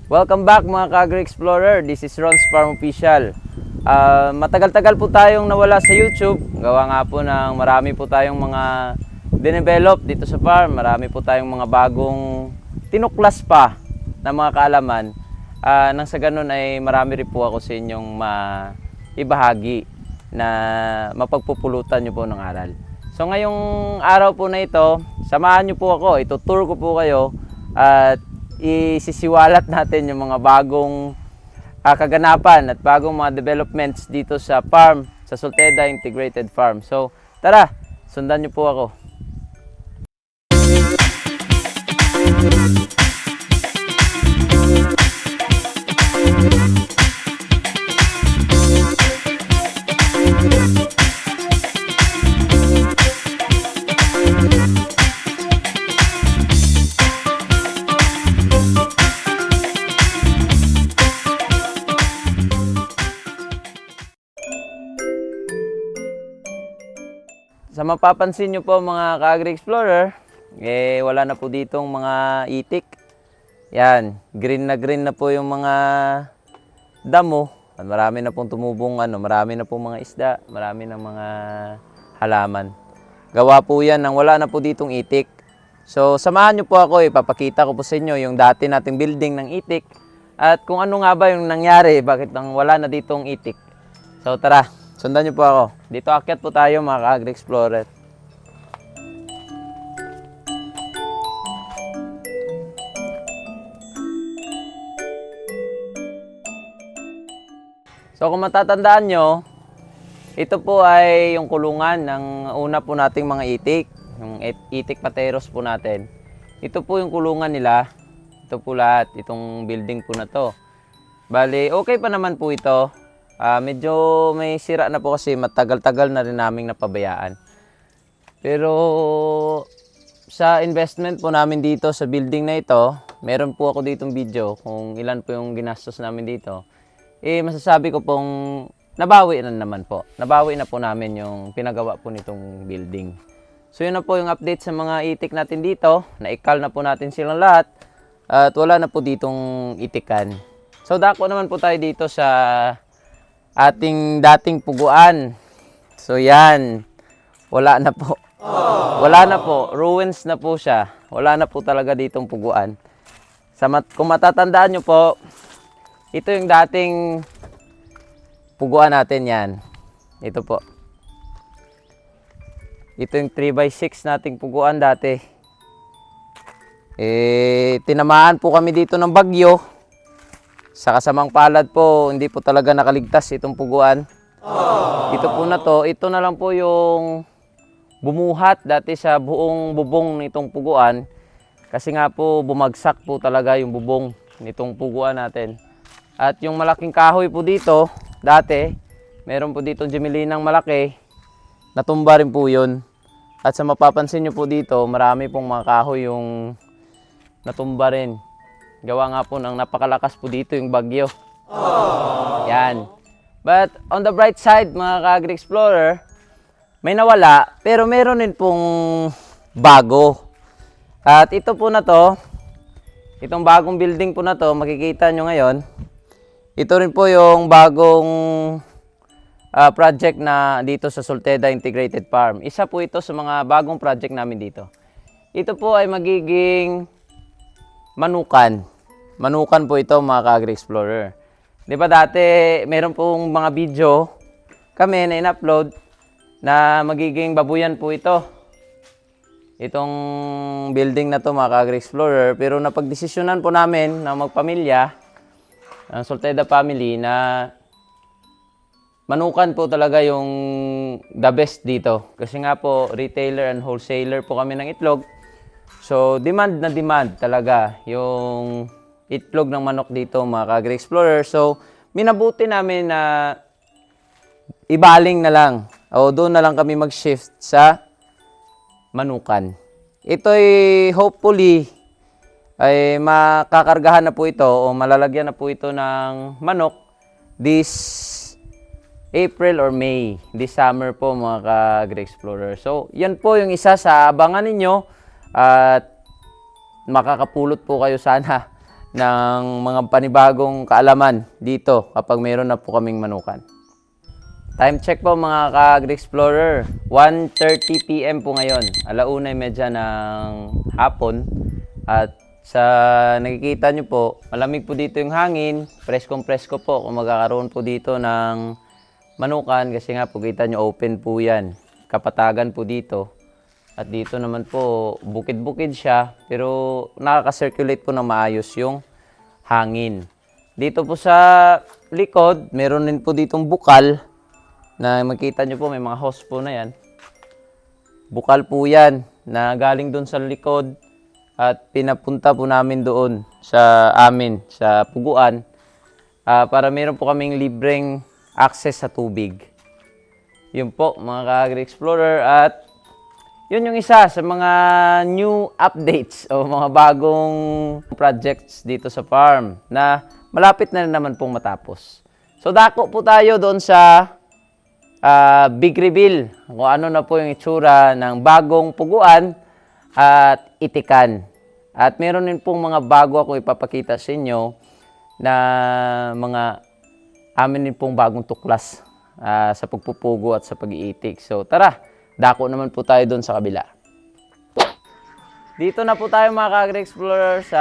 Welcome back mga ka-Agri-Explorer. This is Ron's Farm Official. Matagal-tagal po tayong nawala sa YouTube. Gawa nga po ng marami po tayong mga dinevelop dito sa farm. Marami po tayong mga bagong tinuklas pa na mga kaalaman. Nang sa ganun ay marami rin po ako sa inyong maibahagi na mapagpupulutan nyo po ng aral. So ngayong araw po na ito, samahan nyo po ako. Itutour ko po kayo at isisiwalat natin yung mga bagong kaganapan at bagong mga developments dito sa farm, sa Solteda Integrated Farm. So, tara, sundan niyo po ako. Sa mapapansin nyo po mga ka-Agri-Explorer, wala na po ditong mga itik. Yan, green na po yung mga damo. Marami na pong tumubong, marami na pong mga isda, marami na mga halaman. Gawa po yan nang wala na po ditong itik. So samahan nyo po ako, ipapakita ko po sa inyo yung dati nating building ng itik. At kung ano nga ba yung nangyari, bakit nang wala na ditong itik. So tara. Sundan niyo po ako. Dito akyat po tayo mga ka-Agri-Explorer. So kung matatandaan nyo, ito po ay yung kulungan ng una po nating mga itik. Yung itik pateros po natin. Ito po yung kulungan nila. Ito po lahat. Itong building po na to. Bali, okay pa naman po ito. Medyo may sira na po kasi matagal-tagal na rin naming napabayaan. Pero sa investment po namin dito sa building na ito, meron po ako ditong video kung ilan po yung ginastos namin dito. Masasabi ko pong nabawi na naman po. Nabawi na po namin yung pinagawa po nitong building. So yun na po yung update sa mga itik natin dito. Naikal na po natin silang lahat at wala na po ditong itikan. So dako naman po tayo dito sa ating dating puguan. So yan, wala na po. Wala na po, ruins na po siya. Wala na po talaga ditong puguan. Kung matatandaan nyo po, ito yung dating puguan natin yan. Ito po. Ito yung 3x6 nating puguan dati. Tinamaan po kami dito ng bagyo. Sa kasamang palad po, hindi po talaga nakaligtas itong puguan. Ito po na to, ito na lang po yung bumuhat dati sa buong bubong nitong puguan. Kasi nga po, bumagsak po talaga yung bubong nitong puguan natin. At yung malaking kahoy po dito, dati, meron po dito gemelinang malaki, natumba rin po yun. At sa mapapansin nyo po dito, marami pong mga kahoy yung natumba rin. Gawa nga po ng napakalakas po dito yung bagyo. Yan. But on the bright side mga ka-Agri-Explorer, may nawala pero meron din pong bago. At ito po na to, itong bagong building po na to, makikita nyo ngayon. Ito rin po yung bagong project na dito sa Solteda Integrated Farm. Isa po ito sa mga bagong project namin dito. Ito po ay magiging manukan. Manukan po ito mga ka-Agri-Explorer. Di ba dati meron pong mga video kami na in-upload na magiging babuyan po ito. Itong building na to mga ka-Agri-Explorer. Pero napagdesisyonan po namin na magpamilya, ang Solteda family, na manukan po talaga yung the best dito. Kasi nga po retailer and wholesaler po kami ng itlog. So demand na demand talaga yung itlog ng manok dito mga ka-Agri-Explorer. So, minabuti namin na ibaling na lang. O doon na lang kami mag-shift sa manukan. Ito ay hopefully ay makakargahan na po ito o malalagyan na po ito ng manok this April or May. This summer po mga ka-Agri-Explorer. So, yan po yung isa sa abangan ninyo at makakapulot po kayo sana ng mga panibagong kaalaman dito kapag mayroon na po kaming manukan. Time check po mga ka-Agri-Explorer, 1:30 PM po ngayon, 1:30 ng hapon. At sa nakikita nyo po, malamig po dito yung hangin, preskong-presko po kung magkakaroon po dito ng manukan kasi nga po kita nyo open po yan, kapatagan po dito. At dito naman po, bukid-bukid siya, pero nakaka-circulate po ng maayos yung hangin. Dito po sa likod, meron din po ditong bukal, na makita nyo po, may mga hose po na yan. Bukal po yan, na galing doon sa likod, at pinapunta po namin doon sa amin, sa puguan, para meron po kaming libreng access sa tubig. Yun po, mga ka-Agri-Explorer, at yun yung isa sa mga new updates o mga bagong projects dito sa farm na malapit na naman pong matapos. So dako po tayo doon sa big reveal kung ano na po yung itsura ng bagong puguan at itikan. At meron din pong mga bago ako ipapakita sa inyo na mga amin din pong bagong tuklas sa pagpupugo at sa pag-iitik. So tara, dako naman po tayo doon sa kabila. Dito na po tayo mga ka-Agri-Explorer sa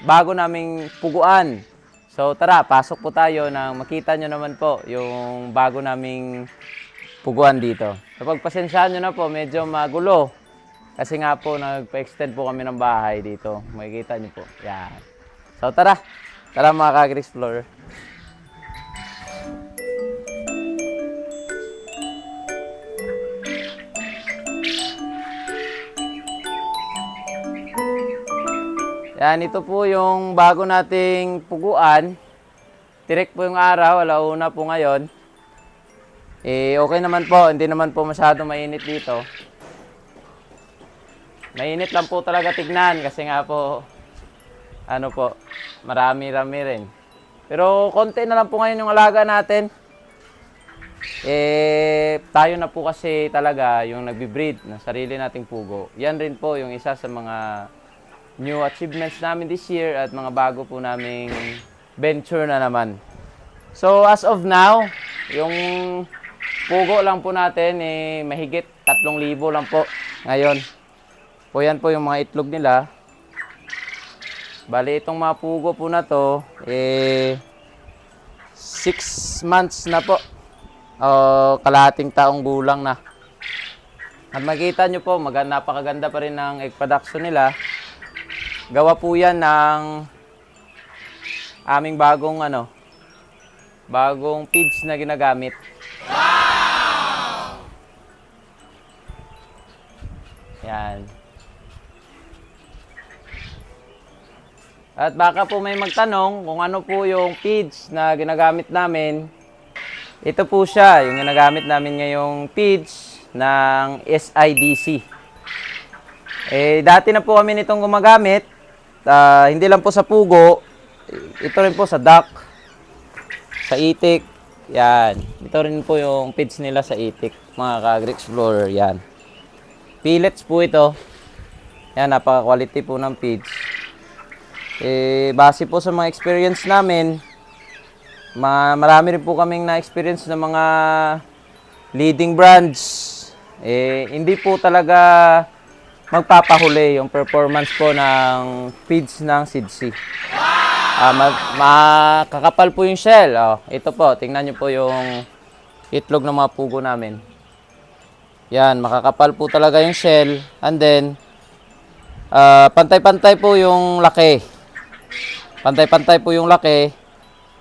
bago naming puguan. So tara, pasok po tayo na makita nyo naman po yung bago naming puguan dito. So pagpasensyahan nyo na po, medyo magulo. Kasi nga po, nagpa-extend po kami ng bahay dito. Makikita nyo po. Yan. So tara, tara mga ka-Agri-Explorer. Yan, ito po yung bago nating puguan. Direct po yung araw, 1:00 po ngayon. Okay naman po, hindi naman po masyado mainit dito. Mainit lang po talaga tignan kasi nga po, ano po, marami-rami rin. Pero konti na lang po ngayon yung alaga natin. Tayo na po kasi talaga yung nagbi-breed ng sarili nating pugo. Yan rin po yung isa sa mga new achievements namin this year at mga bago po naming venture na naman. So as of now, yung pugo lang po natin mahigit 3,000 lang po ngayon. Po yan po yung mga itlog nila. Bali itong mga pugo po na to 6 months na po. Kalahating taong gulang na. At makita nyo po, napakaganda pa rin ng egg production nila. Gawa po yan ng aming bagong feeds na ginagamit. Wow! Yan. At baka po may magtanong kung ano po yung feeds na ginagamit namin. Ito po siya, yung ginagamit namin ngayong feeds ng SIDC. Dati na po kami nitong gumagamit. Hindi lang po sa pugo, ito rin po sa duck, sa itik, yan. Ito rin po yung feeds nila sa itik, mga ka-Agri-Explorer, yan. Pellets po ito. Yan, napaka-quality po ng feeds. Base po sa mga experience namin, marami rin po kaming na-experience ng mga leading brands. Hindi po talaga magpapahuli yung performance po ng feeds ng SIDC. Makakapal po yung shell. Ito po, tingnan nyo po yung itlog ng mga pugo namin. Yan, makakapal po talaga yung shell. And then, pantay-pantay po yung laki. Pantay-pantay po yung laki.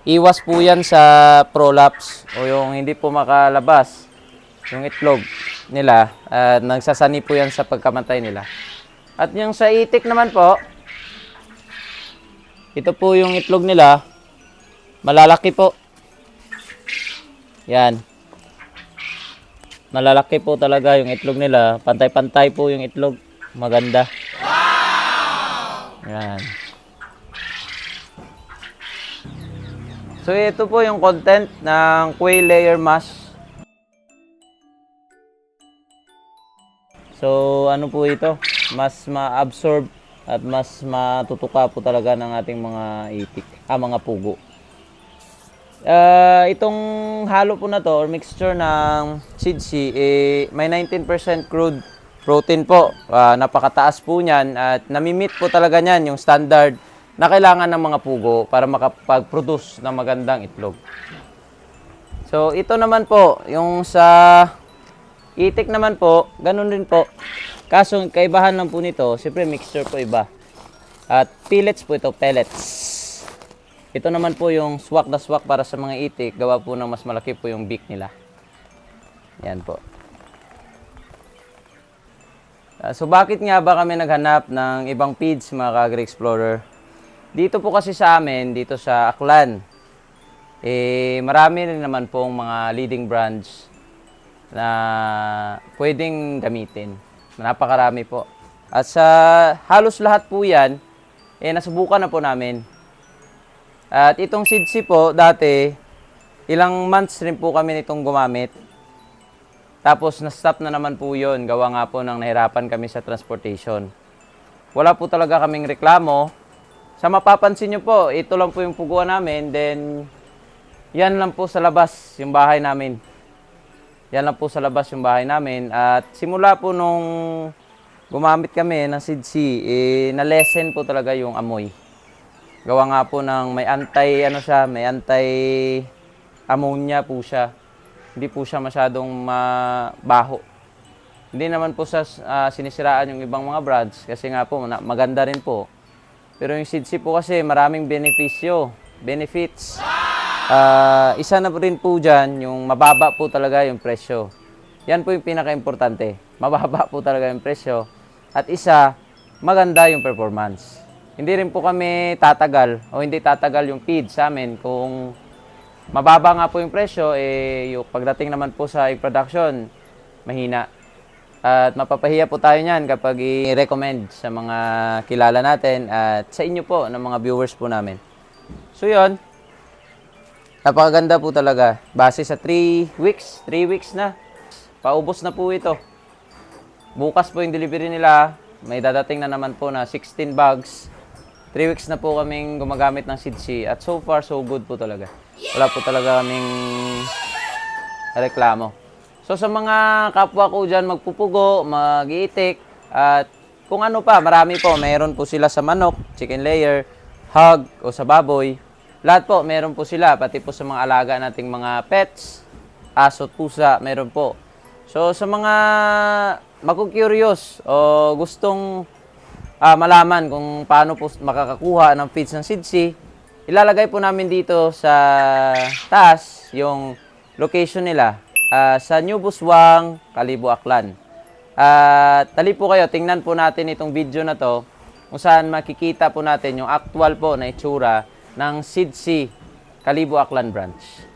Iwas po yan sa prolapse o yung hindi po makalabas yung itlog nila. Nagsasani po yan sa pagkamatay nila. At yung sa itik naman po, ito po yung itlog nila. Malalaki po. Yan. Malalaki po talaga yung itlog nila. Pantay-pantay po yung itlog. Maganda. Yan. So ito po yung content ng quail layer mash. So ano po ito? Mas ma-absorb at mas matutuka po talaga ng ating mga itik, mga pugo. Itong halo po na to or mixture ng Sidsi, may 19% crude protein po. Napakataas po niyan at nami-meet po talaga niyan yung standard na kailangan ng mga pugo para makapag-produce ng magandang itlog. So, ito naman po, yung sa itik naman po, ganun din po. Kaso, kaibahan lang po nito, siyempre mixture po iba. At pellets po ito, pellets. Ito naman po yung swak na swak para sa mga itik, gawa po ng mas malaki po yung beak nila. Yan po. So, bakit nga ba kami naghanap ng ibang feeds, mga Ka-Agri-Explorer? Dito po kasi sa amin, dito sa Aklan, marami rin naman pong mga leading brands na pwedeng gamitin. Napakarami po. At sa halos lahat po yan, nasubukan na po namin. At itong Sidsi po, dati, ilang months rin po kami nitong gumamit. Tapos na-stop na naman po yun. Gawa nga po nang nahirapan kami sa transportation. Wala po talaga kaming reklamo. Sa mapapansin nyo po, ito lang po yung puguan namin. Then, yan lang po sa labas, yung bahay namin. Yan lang po sa labas yung bahay namin. At simula po nung gumamit kami ng Sidsi, na-lessen po talaga yung amoy. Gawa nga po ng may may anti-ammonia po siya. Hindi po siya masyadong mabaho. Hindi naman po sa sinisiraan yung ibang mga brands kasi nga po maganda rin po. Pero yung Sidsi po kasi maraming benefits. Isa na rin po dyan, yung mababa po talaga yung presyo. Yan po yung pinaka-importante. Mababa po talaga yung presyo. At isa, maganda yung performance. Hindi rin po kami tatagal o hindi tatagal yung feed sa amin kung mababa nga po yung presyo, yung pagdating naman po sa production, mahina. At mapapahiya po tayo niyan kapag i-recommend sa mga kilala natin at sa inyo po, ng mga viewers po namin. So yun, napakaganda po talaga. Base sa 3 weeks na. Paubos na po ito. Bukas po yung delivery nila. May dadating na naman po na 16 bags. 3 weeks na po kaming gumagamit ng Sidsi. At so far, so good po talaga. Wala po talaga kaming reklamo. So sa mga kapwa ko dyan magpupugo, mag-iitik, at kung ano pa, marami po. Mayroon po sila sa manok, chicken layer, hog, o sa baboy. Lahat po, meron po sila, pati po sa mga alaga nating mga pets, aso, pusa, meron po. So, sa mga magku-curious o gustong malaman kung paano po makakakuha ng feeds ng Sidsi, ilalagay po namin dito sa taas yung location nila sa New Buswang, Kalibo, Aklan. Tali po kayo, tingnan po natin itong video na to kung saan makikita po natin yung actual po na itsura ng Sidsi Kalibo Aklan branch.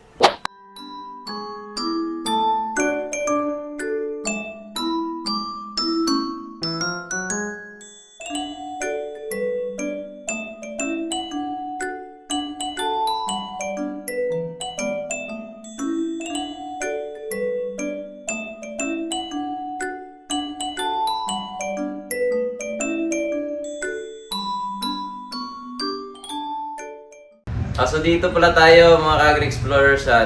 So dito pala tayo mga Ka-Agri-Explorer sa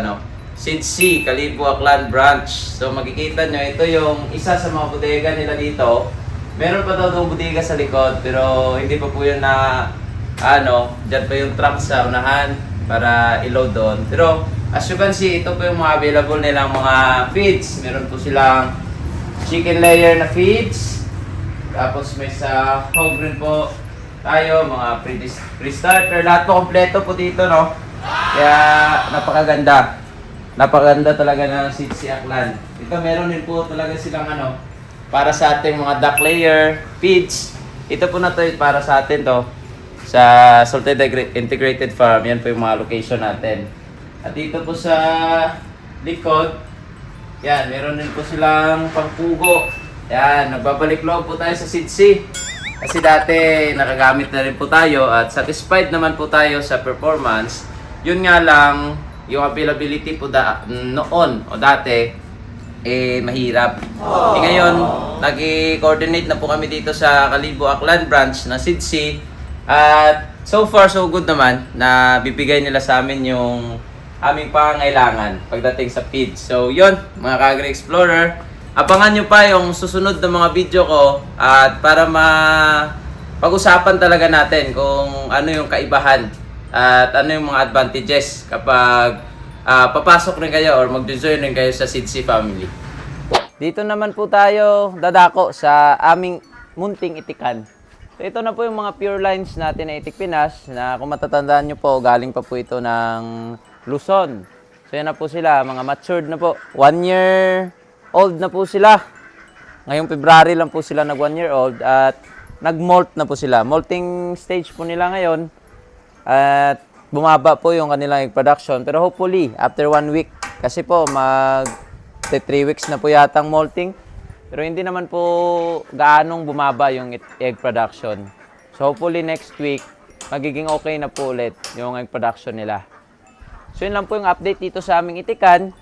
Sidsi Kalibo Aklan branch. So makikita nyo, ito yung isa sa mga bodega nila dito. Meron pa daw bodega sa likod pero hindi pa po yun na dyan pa yung truck sa unahan para i-load doon. Pero as you can see, ito po yung mga available nilang mga feeds. Meron po silang chicken layer na feeds. Tapos may sa hog rin po tayo, mga pre-starter, lahat po kompleto po dito, no? Kaya napakaganda. Napakaganda talaga ng Sidsi Aklan. Ito meron din po talaga silang para sa ating mga duck layer, feeds. Ito po na to para sa atin to. Sa Salted Integrated Farm, yan po yung mga location natin. At dito po sa likod, yan, meron din po silang pangpugo. Yan, nagbabalik loob po tayo sa Sidsi. Kasi dati nakagamit na rin po tayo at satisfied naman po tayo sa performance. Yun nga lang, yung availability po noon o dati, mahirap. Ngayon, nag-coordinate na po kami dito sa Kalibo Aklan branch ng SIDSI. At so far, so good naman na bibigay nila sa amin yung aming pangangailangan pagdating sa feed. So, yun, mga Kagre Explorer. Abangan nyo pa yung susunod na mga video ko at para pag-usapan talaga natin kung ano yung kaibahan at ano yung mga advantages kapag papasok rin kayo or mag-join rin kayo sa SIDSI family. Dito naman po tayo dadako sa aming munting itikan. So ito na po yung mga pure lines natin na Itik Pinas na kung matatandaan nyo po, galing pa po ito ng Luzon. So yan na po sila, mga matured na po. 1 year old na po sila. Ngayong February lang po sila nag 1 year old at nag-molt na po sila. Molting stage po nila ngayon at bumaba po yung kanilang egg production. Pero hopefully, after 1 week, kasi po 3 weeks na po yatang molting. Pero hindi naman po gaanong bumaba yung egg production. So hopefully next week, magiging okay na po ulit yung egg production nila. So yun lang po yung update dito sa aming itikan.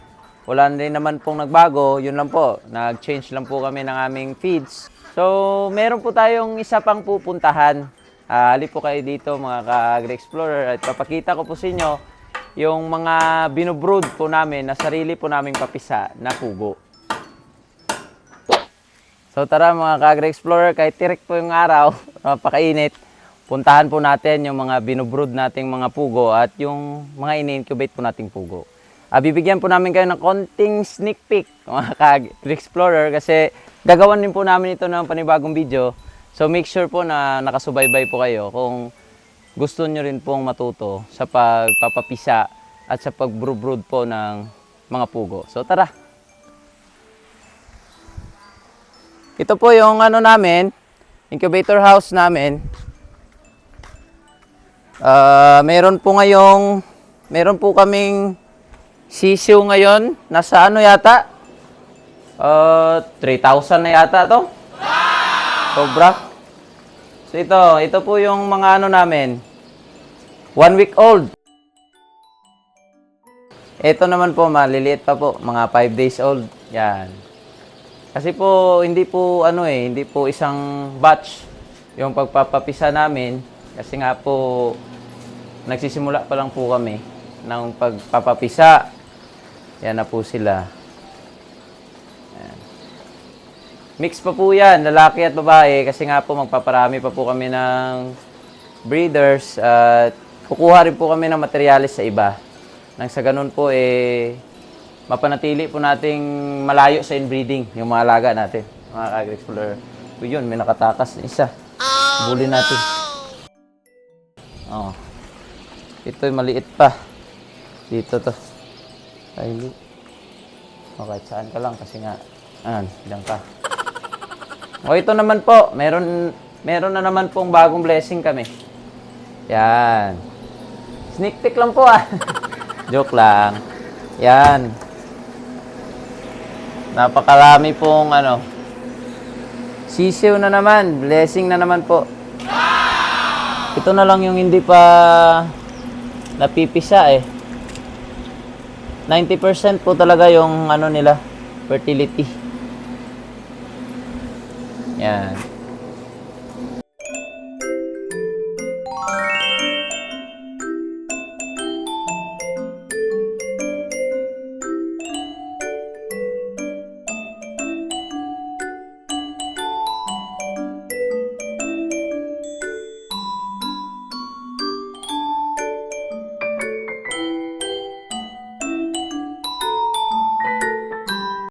Wala rin naman pong nagbago. Yun lang po, nag-change lang po kami ng aming feeds. So meron po tayong isa pang pupuntahan. Halip po kayo dito mga Kagre Explorer at papakita ko po sa inyo yung mga binubrood po namin na sarili po naming papisa na pugo. So tara mga Kagre Explorer, kahit tirik po yung araw, napakainit, puntahan po natin yung mga binubrood nating mga pugo at yung mga in-incubate po nating pugo. Bibigyan po namin kayo ng konting sneak peek mga Kagre Explorer kasi gagawan din po namin ito ng panibagong video. So make sure po na nakasubaybay po kayo kung gusto nyo rin pong matuto sa pagpapapisa at sa pagbrood po ng mga pugo. So tara! Ito po yung ano namin, incubator house namin. Meron po kaming sisiw ngayon. Nasa ano yata? 3,000 na yata to. Sobra. So ito po yung mga ano namin. 1 week old. Ito naman po, maliliit pa po. Mga 5 days old. Yan. Kasi po, hindi po isang batch yung pagpapapisa namin. Kasi nga po, nagsisimula pa lang po kami ng pagpapapisa. Yan na po sila. Yan. Mix pa po yan, lalaki at babae. Kasi nga po, magpaparami pa po kami ng breeders. At kukuha rin po kami ng materyales sa iba. Nang sa ganun po, mapanatili po nating malayo sa inbreeding yung mga alaga natin, mga Kagre Explorer. So yun, may nakatakas na isa. Bulin natin. Oh. Ito'y maliit pa. Dito to. Ay, okay, saan ka lang kasi nga. Diyan ka. O ito naman po, meron na naman pong bagong blessing kami. Yan. Sneak peek lang po Joke lang. Yan. Napakarami pong sisiw na naman, blessing na naman po. Ito na lang yung hindi pa napipisa 90% po talaga yung nila, fertility. Yan.